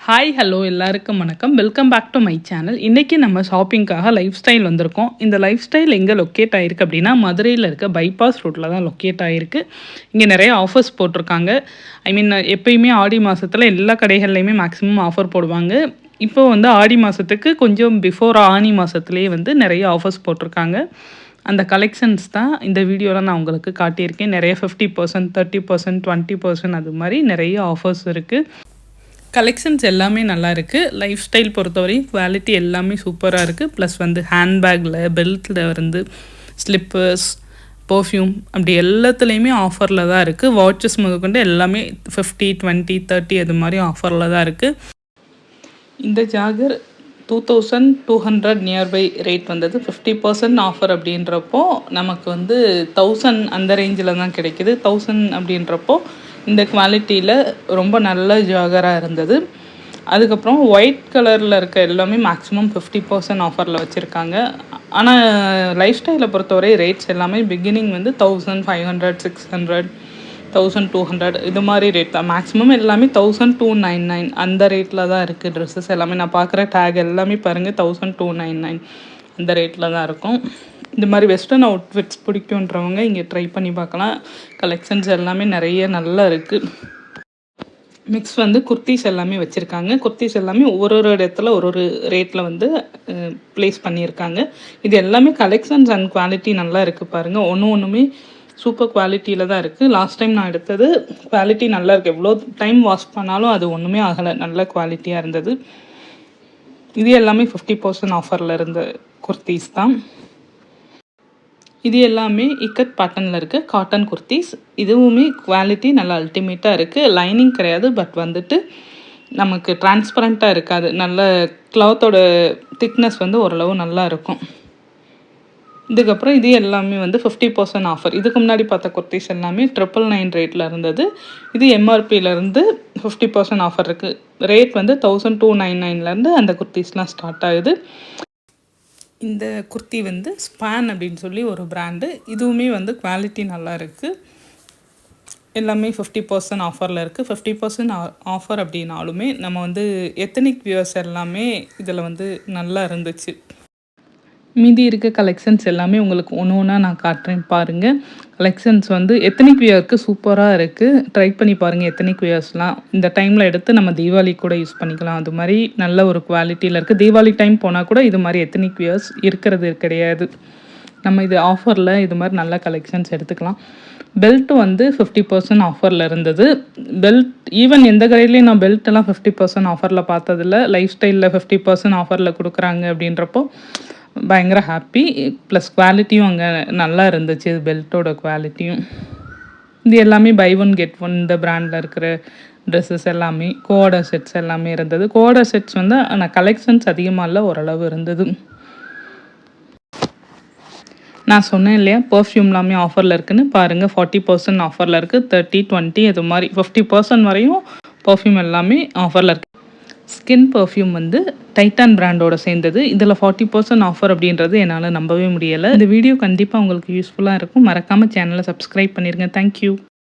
Hi hello எல்லாருக்கும் வணக்கம். Welcome back to my channel. இன்றைக்கி நம்ம ஷாப்பிங்காக லைஃப் ஸ்டைல் வந்திருக்கோம். இந்த லைஃப் ஸ்டைல் எங்கே லொக்கேட் ஆகிருக்கு அப்படின்னா மதுரையில் இருக்க பைபாஸ் ரோட்டில் தான் லொக்கேட் ஆகிருக்கு. இங்கே நிறைய ஆஃபர்ஸ் போட்டிருக்காங்க. எப்பயுமே ஆடி மாதத்தில் எல்லா கடைகள்லையுமே மேக்ஸிமம் ஆஃபர் போடுவாங்க. இப்போ ஆடி மாதத்துக்கு கொஞ்சம் பிஃபோர் ஆனி மாதத்துலேயே நிறைய ஆஃபர்ஸ் போட்டிருக்காங்க. அந்த கலெக்ஷன்ஸ் தான் இந்த வீடியோவில் நான் உங்களுக்கு காட்டியிருக்கேன். நிறைய 50%, 30%, 20% அது மாதிரி நிறைய ஆஃபர்ஸ் இருக்குது. கலெக்ஷன்ஸ் எல்லாமே நல்லா இருக்குது. லைஃப் ஸ்டைல் பொறுத்தவரையும் குவாலிட்டி எல்லாமே சூப்பராக இருக்குது. ப்ளஸ் ஹேண்ட்பேக்கில், பெல்ட்டில் ஸ்லிப்பர்ஸ், பர்ஃப்யூம் அப்படி எல்லாத்துலேயுமே ஆஃபரில் தான் இருக்குது. வாட்சஸ் முதற்கொண்டு எல்லாமே 50, 20, 30 அது மாதிரி ஆஃபரில் தான் இருக்குது. இந்த ஜாகர் 2200 நியர்பை ரேட் வந்தது. 50% ஆஃபர் அப்படின்றப்போ நமக்கு 1000 அந்த ரேஞ்சில் தான் கிடைக்கிது. 1000 அப்படின்றப்போ இந்த குவாலிட்டியில் ரொம்ப நல்ல ஜாகராக இருந்தது. அதுக்கப்புறம் ஒயிட் கலரில் இருக்க எல்லாமே மேக்ஸிமம் 50% ஆஃபரில் வச்சுருக்காங்க. ஆனால் லைஃப் ஸ்டைலை பொறுத்தவரை ரேட்ஸ் எல்லாமே பிகினிங் 1500, 600, 1200 இது மாதிரி ரேட் தான். மேக்ஸிமம் எல்லாமே 1299 அந்த ரேட்டில் தான் இருக்குது. ட்ரெஸ்ஸஸ் எல்லாமே நான் பார்க்குற டேக் எல்லாமே பாருங்கள் 1299 அந்த ரேட்டில் தான் இருக்கும். இந்த மாதிரி வெஸ்டர்ன் அவுட்ஃபிட்ஸ் பிடிக்குன்றவங்க இங்கே ட்ரை பண்ணி பார்க்கலாம். கலெக்ஷன்ஸ் எல்லாமே நிறைய நல்லா இருக்குது. மிக்ஸ் குர்த்திஸ் எல்லாமே வச்சுருக்காங்க. குர்த்திஸ் எல்லாமே ஒரு இடத்துல ஒரு ரேட்டில் ப்ளேஸ் பண்ணியிருக்காங்க. இது எல்லாமே கலெக்ஷன்ஸ் அண்ட் குவாலிட்டி நல்லா இருக்குது பாருங்கள். ஒன்றுமே சூப்பர் குவாலிட்டியில் தான் இருக்குது. லாஸ்ட் டைம் நான் எடுத்தது குவாலிட்டி நல்லா இருக்குது. எவ்வளோ டைம் வாஷ் பண்ணாலும் அது ஒன்றுமே ஆகலை, நல்ல குவாலிட்டியாக இருந்தது. இது எல்லாமே 50% ஆஃபரில் இருந்த குர்த்திஸ் தான். இது எல்லாமே இக்கட் பேட்டர்னில் இருக்குது காட்டன் குர்த்திஸ். இதுவுமே குவாலிட்டி நல்லா அல்டிமேட்டாக இருக்குது. லைனிங் கிடையாது, பட் நமக்கு டிரான்ஸ்பரண்ட்டாக இருக்காது. நல்ல கிளாத்தோட திக்னஸ் ஓரளவு நல்லா இருக்கும். இதுக்கப்புறம் இது எல்லாமே 50% ஆஃபர். இதுக்கு முன்னாடி பார்த்த குர்த்திஸ் எல்லாமே 999 ரேட்டில் இருந்தது. இது எம்ஆர்பியிலேருந்து 50% ஆஃபர் இருக்குது. ரேட் 1299லேருந்து அந்த குர்த்திஸ்லாம் ஸ்டார்ட் ஆகுது. இந்த குர்த்தி ஸ்பான் அப்படின்னு சொல்லி ஒரு பிராண்டு. இதுவுமே குவாலிட்டி நல்லா இருக்குது. எல்லாமே 50% ஆஃபரில் இருக்குது. 50% ஆஃபர் அப்படின்னாலுமே நம்ம எத்தனிக் வியர்ஸ் எல்லாமே இதில் நல்லா இருந்துச்சு. மீதி இருக்க கலெக்ஷன்ஸ் எல்லாமே உங்களுக்கு ஒன்று ஒன்றா நான் காட்டுறேன் பாருங்கள். கலெக்ஷன்ஸ் எத்தனிக் வியருக்கு சூப்பராக இருக்குது. ட்ரை பண்ணி பாருங்கள். எத்தனிக் வியர்ஸ்லாம் இந்த டைமில் எடுத்து நம்ம தீபாவளி கூட யூஸ் பண்ணிக்கலாம். அது மாதிரி நல்ல ஒரு குவாலிட்டியில் இருக்குது. தீபாவளி டைம் போனால் கூட இது மாதிரி எத்தனிக் வியர்ஸ் இருக்கிறது கிடையாது. நம்ம இது ஆஃபரில் இது மாதிரி நல்ல கலெக்ஷன்ஸ் எடுத்துக்கலாம். பெல்ட்டு 50% ஆஃபரில் இருந்தது. பெல்ட் ஈவன் எந்த கடையிலையும் நான் பெல்ட்டெல்லாம் 50% ஆஃபரில் பார்த்ததில்ல. லைஃப் ஸ்டைலில் 50% ஆஃபரில் கொடுக்குறாங்க அப்படின்றப்போ பயங்கர ஹாப்பி. ப்ளஸ் குவாலிட்டியும் அங்கே நல்லா இருந்துச்சு. பெல்ட்டோட குவாலிட்டியும். இது எல்லாமே பை ஒன் கெட் ஒன் இந்த பிராண்டில் இருக்கிற ட்ரெஸ்ஸஸ் எல்லாமே. கோஆர்டர் செட்ஸ் எல்லாமே இருந்தது. கோஆர்டர் செட்ஸ் ஆனால் கலெக்ஷன்ஸ் அதிகமாக இல்லை, ஓரளவு இருந்தது. நான் சொன்னேன் இல்லையா பர்ஃப்யூம் எல்லாமே ஆஃபரில் இருக்குதுன்னு பாருங்கள். 40% ஆஃபரில் இருக்குது. 30, 20 அது மாதிரி 50% வரையும் பர்ஃப்யூம் எல்லாமே ஆஃபரில் இருக்குது. ஸ்கின் பர்ஃப்யூம் டைட்டான் பிராண்டோட சேர்ந்தது. இதில் 40% ஆஃபர் அப்படின்றது என்னால் நம்பவே முடியலை. இந்த வீடியோ கண்டிப்பாக உங்களுக்கு யூஸ்ஃபுல்லாக இருக்கும். மறக்காமல் சேனலை சப்ஸ்கிரைப் பண்ணிடுங்க. தேங்க்யூ.